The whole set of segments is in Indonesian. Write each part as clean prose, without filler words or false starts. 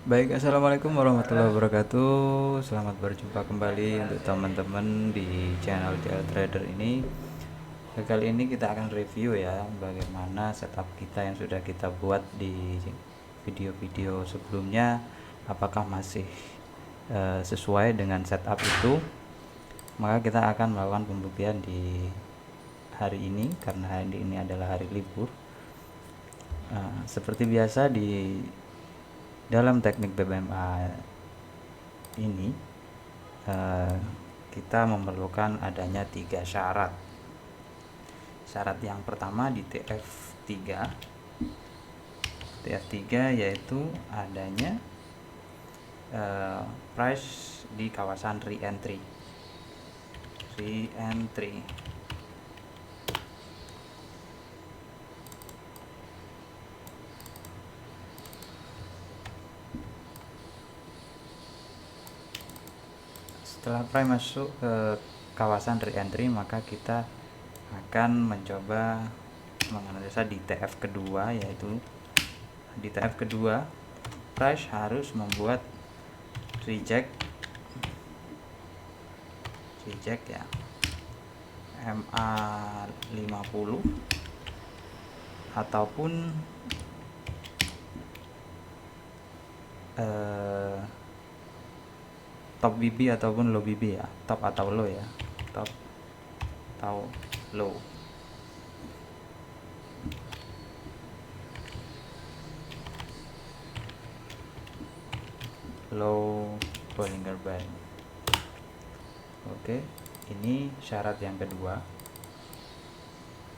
Baik, assalamualaikum warahmatullahi wabarakatuh. Selamat berjumpa kembali untuk teman-teman di channel DL Trader ini. Kali ini kita akan review ya bagaimana setup kita yang sudah kita buat di video-video sebelumnya. Apakah masih sesuai dengan setup itu? Maka kita akan melakukan pembuktian di hari ini karena hari ini adalah hari libur. Seperti biasa di dalam teknik BBMA ini kita memerlukan adanya 3 syarat. Syarat yang pertama di TF3 yaitu adanya price di kawasan re-entry. Setelah price masuk ke kawasan re-entry, maka kita akan mencoba menganalisa di TF kedua, yaitu di TF kedua price harus membuat reject ya MA50 ataupun top BB ataupun low BB ya, top atau low ya, top atau low. Low Bollinger Band. Oke, ini syarat yang kedua.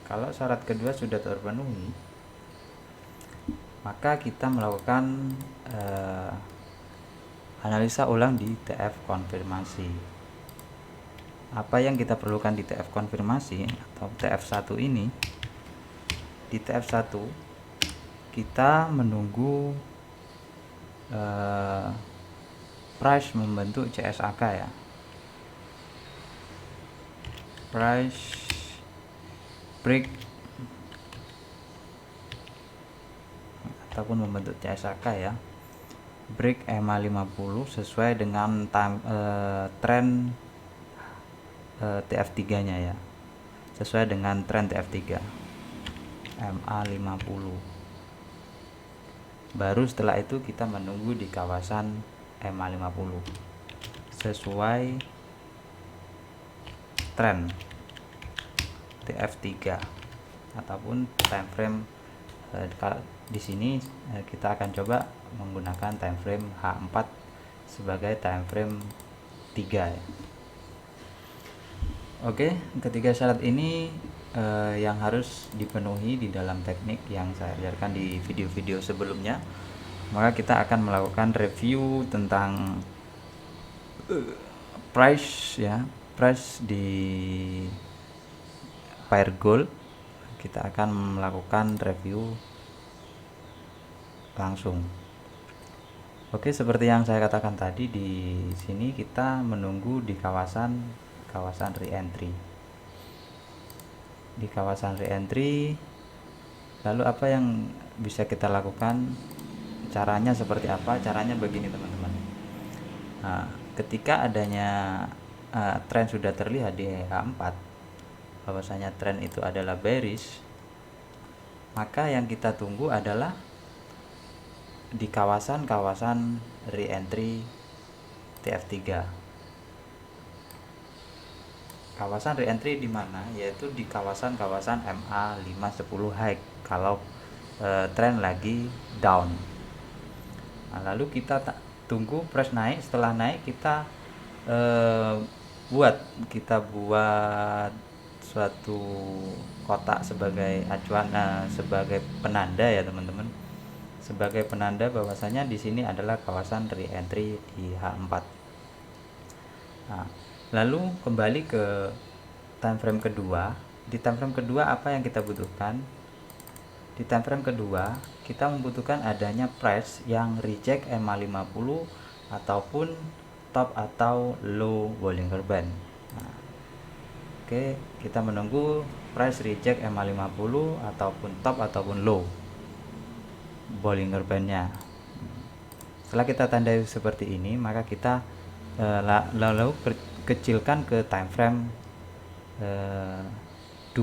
Kalau syarat kedua sudah terpenuhi, maka kita melakukan analisa ulang di TF konfirmasi. Apa yang kita perlukan di TF konfirmasi atau TF1 ini? Di TF1 kita menunggu price membentuk CSAK ya. Price break ataupun membentuk CSAK ya. Break MA50 sesuai dengan tren TF3 nya ya, sesuai dengan tren TF3 MA50. Baru setelah itu kita menunggu di kawasan MA50 sesuai tren TF3 ataupun time frame. Di sini kita akan coba menggunakan time frame H4 sebagai time frame 3 ya. Oke, ketiga syarat ini yang harus dipenuhi di dalam teknik yang saya ajarkan di video-video sebelumnya. Maka kita akan melakukan review tentang price ya, price di pair gold. Kita akan melakukan review langsung. Oke, seperti yang saya katakan tadi, di sini kita menunggu di kawasan re-entry. Di kawasan re-entry, lalu apa yang bisa kita lakukan? Caranya seperti apa? Caranya begini teman-teman. Nah, ketika adanya tren sudah terlihat di H4, bahwasanya tren itu adalah bearish, maka yang kita tunggu adalah di kawasan re-entry TF3. Kawasan re-entry di mana? Yaitu di kawasan MA510 high kalau tren lagi down. Nah, lalu kita tunggu price naik. Setelah naik kita buat suatu kotak sebagai acuan, sebagai penanda ya teman-teman, sebagai penanda bahwasanya di sini adalah kawasan re-entry di H4. Nah, lalu kembali ke time frame kedua. Di time frame kedua apa yang kita butuhkan? Di time frame kedua kita membutuhkan adanya price yang reject MA50 ataupun top atau low Bollinger Band. Nah, oke, kita menunggu price reject MA50 ataupun top ataupun low Bollinger Band nya. Setelah kita tandai seperti ini, maka kita lalu kecilkan ke time frame 2.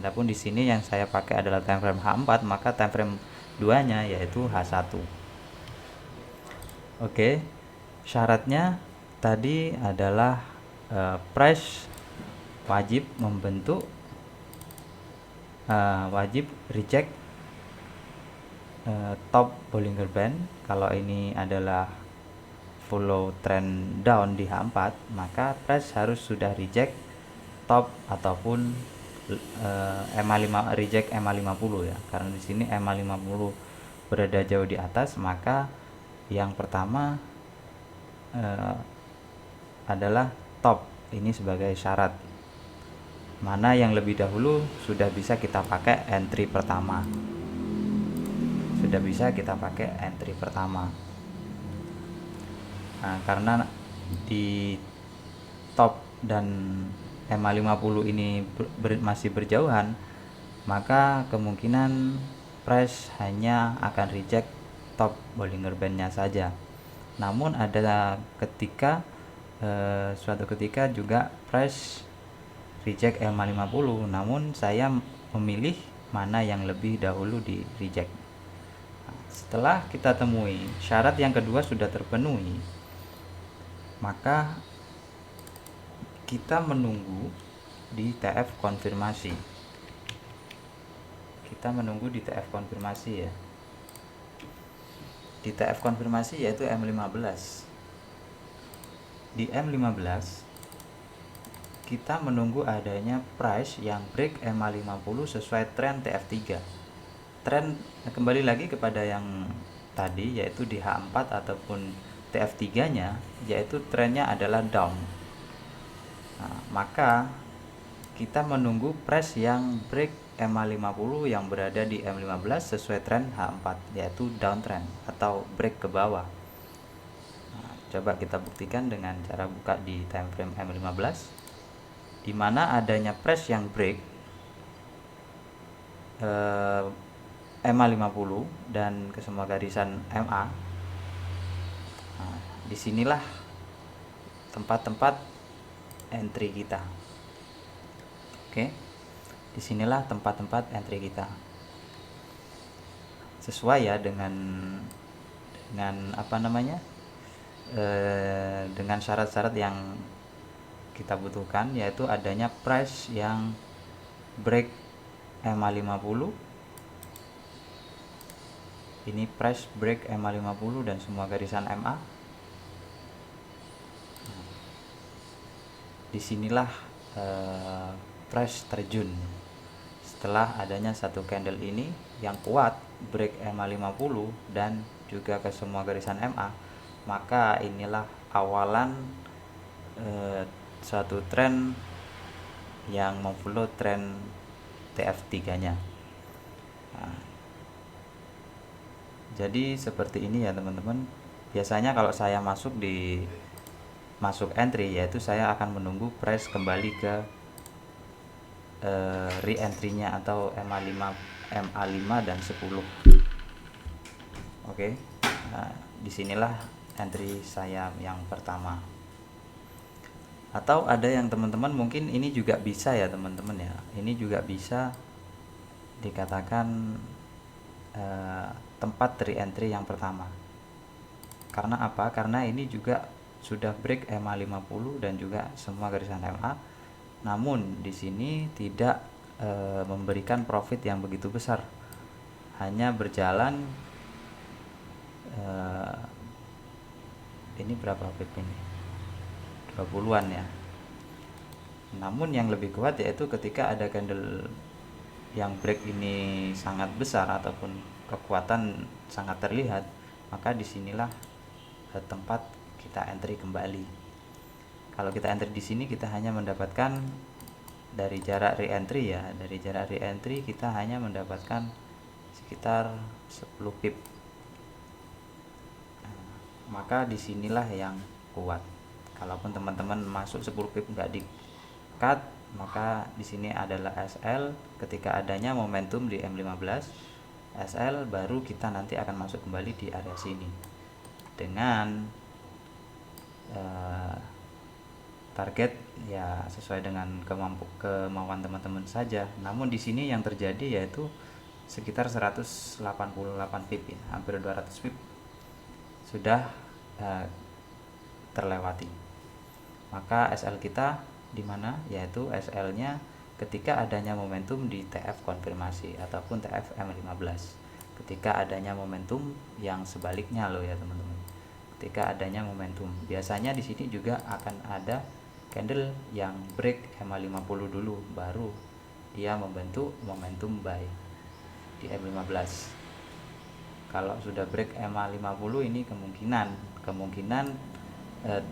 Adapun di sini yang saya pakai adalah time frame H4, maka time frame 2-nya yaitu H1. Oke. Syaratnya tadi adalah price wajib membentuk wajib reject top Bollinger Band. Kalau ini adalah follow trend down di H4, maka price harus sudah reject top ataupun reject MA50 ya. Karena di sini MA50 berada jauh di atas, maka yang pertama adalah top. Ini sebagai syarat. Mana yang lebih dahulu sudah bisa kita pakai entry pertama. Sudah bisa kita pakai entry pertama. Nah, karena di top dan MA50 ini masih berjauhan, maka kemungkinan price hanya akan reject top Bollinger Band-nya saja. Namun ada suatu ketika juga price reject MA50, namun saya memilih mana yang lebih dahulu di reject. Setelah kita temui syarat yang kedua sudah terpenuhi, maka kita menunggu di TF konfirmasi. Kita menunggu di TF konfirmasi ya. Di TF konfirmasi yaitu M15. Di M15 kita menunggu adanya price yang break MA50 sesuai tren TF3. Tren kembali lagi kepada yang tadi, yaitu di H4 ataupun TF3-nya, yaitu trennya adalah down. Nah, maka kita menunggu price yang break MA50 yang berada di M15 sesuai tren H4, yaitu downtrend atau break ke bawah. Nah, coba kita buktikan dengan cara buka di time frame M15, di mana adanya price yang break MA50 dan ke semua garisan MA. Nah, disinilah tempat-tempat entry kita. Oke, disinilah tempat-tempat entry kita. Sesuai ya dengan dengan syarat-syarat yang kita butuhkan, yaitu adanya price yang break MA50. Ini price break MA50 dan semua garisan MA. Disinilah price terjun. Setelah adanya satu candle ini yang kuat break MA50 dan juga ke semua garisan MA, maka inilah awalan suatu tren yang memfollow tren TF3-nya. Nah, jadi seperti ini ya teman-teman. Biasanya kalau saya masuk entry, yaitu saya akan menunggu price kembali ke re-entry-nya atau MA5 dan 10. Oke. Nah, disinilah entry saya yang pertama. Atau ada yang teman-teman mungkin ini juga bisa ya teman-teman ya. Ini juga bisa dikatakan tempat re-entry yang pertama. Karena apa? Karena ini juga sudah break MA50 dan juga semua garisan MA. Namun di sini tidak memberikan profit yang begitu besar. Hanya berjalan ini berapa pip ini? 20-an ya. Namun yang lebih kuat yaitu ketika ada candle yang break ini sangat besar ataupun kekuatan sangat terlihat, maka disinilah tempat kita entry kembali. Kalau kita entry di sini, kita hanya mendapatkan dari jarak re-entry ya. Dari jarak re-entry kita hanya mendapatkan sekitar 10 pip. Nah, maka disinilah yang kuat. Kalaupun teman-teman masuk 10 pip nggak di cut, maka di sini adalah SL. Ketika adanya momentum di M15 SL, baru kita nanti akan masuk kembali di area sini. dengan target ya sesuai dengan kemauan teman-teman saja. Namun di sini yang terjadi yaitu sekitar 188 pip ya, hampir 200 pip sudah terlewati. Maka SL kita di mana? Yaitu SL-nya ketika adanya momentum di TF konfirmasi ataupun TF M15. Ketika adanya momentum yang sebaliknya loh ya teman-teman. Ketika adanya momentum, biasanya di sini juga akan ada candle yang break EMA 50 dulu, baru dia membentuk momentum buy di M15. Kalau sudah break EMA 50 ini kemungkinan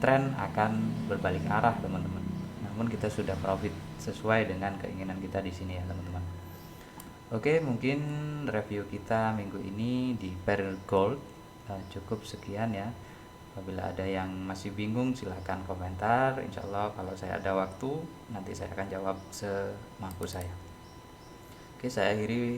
tren akan berbalik arah teman-teman. Namun kita sudah profit sesuai dengan keinginan kita di sini ya teman-teman. Oke, mungkin review kita minggu ini di Pearl Gold cukup sekian ya. Apabila ada yang masih bingung silahkan komentar. Insya Allah kalau saya ada waktu nanti saya akan jawab semampu saya. Oke, saya akhiri